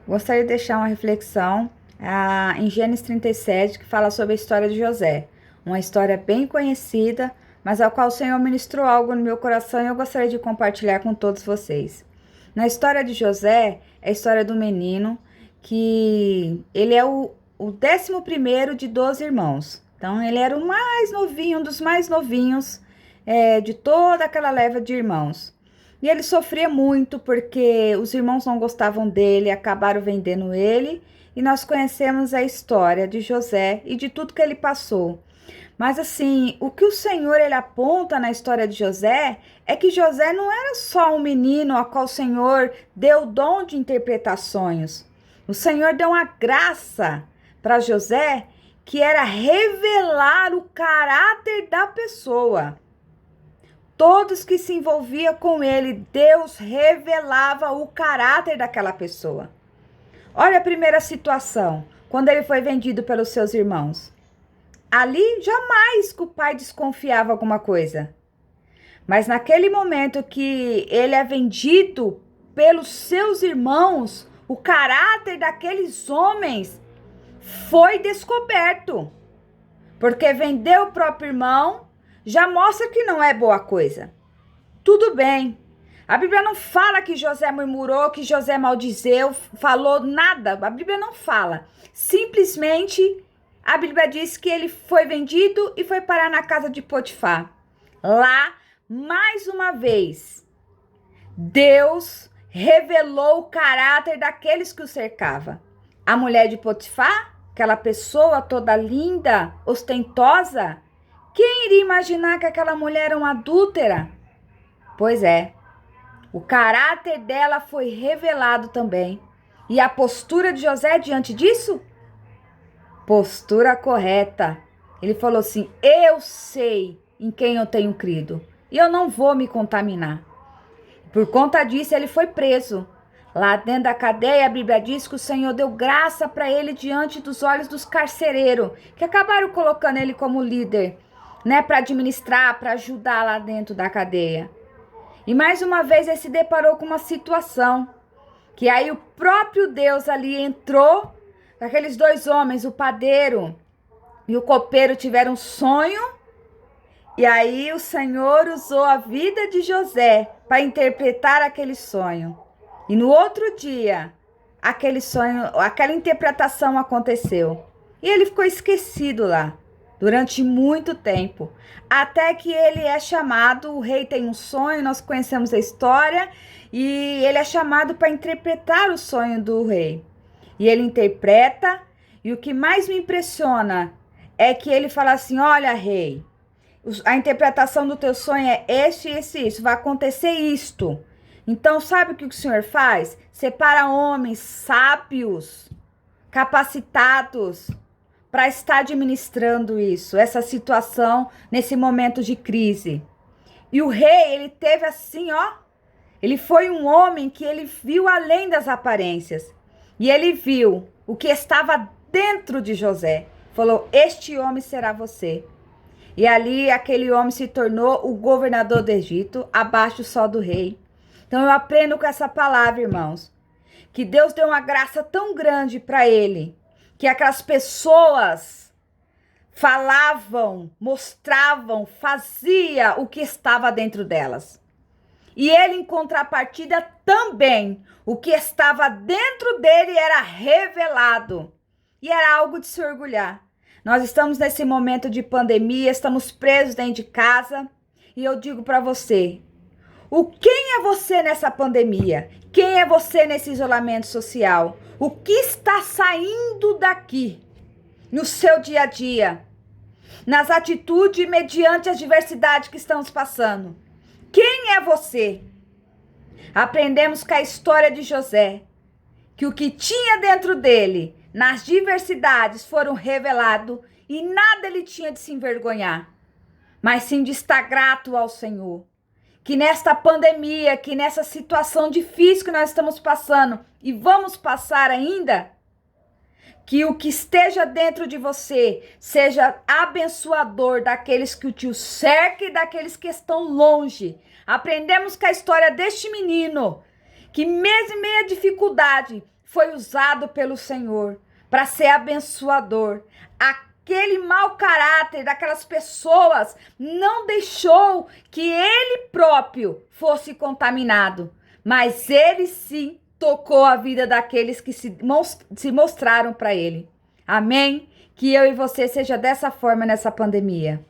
Gostaria de deixar uma reflexão em Gênesis 37, que fala sobre a história de José. Uma história bem conhecida, mas ao qual o Senhor ministrou algo no meu coração e eu gostaria de compartilhar com todos vocês. Na história de José, é a história do menino que ele é o 11º de 12 irmãos. Então, ele era o mais novinho, um dos mais novinhos de toda aquela leva de irmãos. E ele sofria muito porque os irmãos não gostavam dele, acabaram vendendo ele. E nós conhecemos a história de José e de tudo que ele passou. Mas assim, o que o Senhor ele aponta na história de José é que José não era só um menino a qual o Senhor deu o dom de interpretar sonhos. O Senhor deu uma graça para José que era revelar o caráter da pessoa. Todos que se envolviam com ele, Deus revelava o caráter daquela pessoa. Olha a primeira situação, quando ele foi vendido pelos seus irmãos. Ali, jamais que o pai desconfiava alguma coisa. Mas naquele momento que ele é vendido pelos seus irmãos, o caráter daqueles homens foi descoberto. Porque vender o próprio irmão já mostra que não é boa coisa. Tudo bem. A Bíblia não fala que José murmurou, que José maldizeu, falou nada. A Bíblia não fala. Simplesmente a Bíblia diz que ele foi vendido e foi parar na casa de Potifar. Lá, mais uma vez, Deus revelou o caráter daqueles que o cercavam. A mulher de Potifar, aquela pessoa toda linda, ostentosa, quem iria imaginar que aquela mulher era uma adúltera? Pois é, o caráter dela foi revelado também. E a postura de José diante disso? Postura correta. Ele falou assim: eu sei em quem eu tenho crido e eu não vou me contaminar. Por conta disso, ele foi preso. Lá dentro da cadeia, a Bíblia diz que o Senhor deu graça para ele diante dos olhos dos carcereiros, que acabaram colocando ele como líder, né, para administrar, para ajudar lá dentro da cadeia. E mais uma vez ele se deparou com uma situação, que aí o próprio Deus ali entrou, aqueles dois homens, o padeiro e o copeiro, tiveram um sonho, e aí o Senhor usou a vida de José para interpretar aquele sonho. E no outro dia, aquele sonho, aquela interpretação aconteceu. E ele ficou esquecido lá durante muito tempo, até que ele é chamado, o rei tem um sonho, nós conhecemos a história, e ele é chamado para interpretar o sonho do rei. E ele interpreta, e o que mais me impressiona é que ele fala assim: olha, rei, a interpretação do teu sonho é isso, vai acontecer isto. Então, sabe o que o Senhor faz? Separa homens sábios, capacitados, para estar administrando isso, essa situação, nesse momento de crise. E o rei, ele teve assim, ele foi um homem que ele viu além das aparências. E ele viu o que estava dentro de José. Falou: este homem será você. E ali aquele homem se tornou o governador do Egito, abaixo só do rei. Então eu aprendo com essa palavra, irmãos, que Deus deu uma graça tão grande para ele, que aquelas pessoas falavam, mostravam, fazia o que estava dentro delas. E ele, em contrapartida, também, o que estava dentro dele era revelado. E era algo de se orgulhar. Nós estamos nesse momento de pandemia, estamos presos dentro de casa. E eu digo para você, quem é você nessa pandemia? Quem é você nesse isolamento social? O que está saindo daqui no seu dia a dia? Nas atitudes mediante as diversidades que estamos passando? Quem é você? Aprendemos com a história de José, que o que tinha dentro dele, nas diversidades, foram revelados e nada ele tinha de se envergonhar, mas sim de estar grato ao Senhor. Que nesta pandemia, que nessa situação difícil que nós estamos passando e vamos passar ainda, que o que esteja dentro de você seja abençoador daqueles que te cercam e daqueles que estão longe. Aprendemos com a história deste menino, que mesmo em meia dificuldade, foi usado pelo Senhor para ser abençoador. Aquele mau caráter daquelas pessoas não deixou que ele próprio fosse contaminado, mas ele sim tocou a vida daqueles que se mostraram para ele. Amém? Que eu e você seja dessa forma nessa pandemia.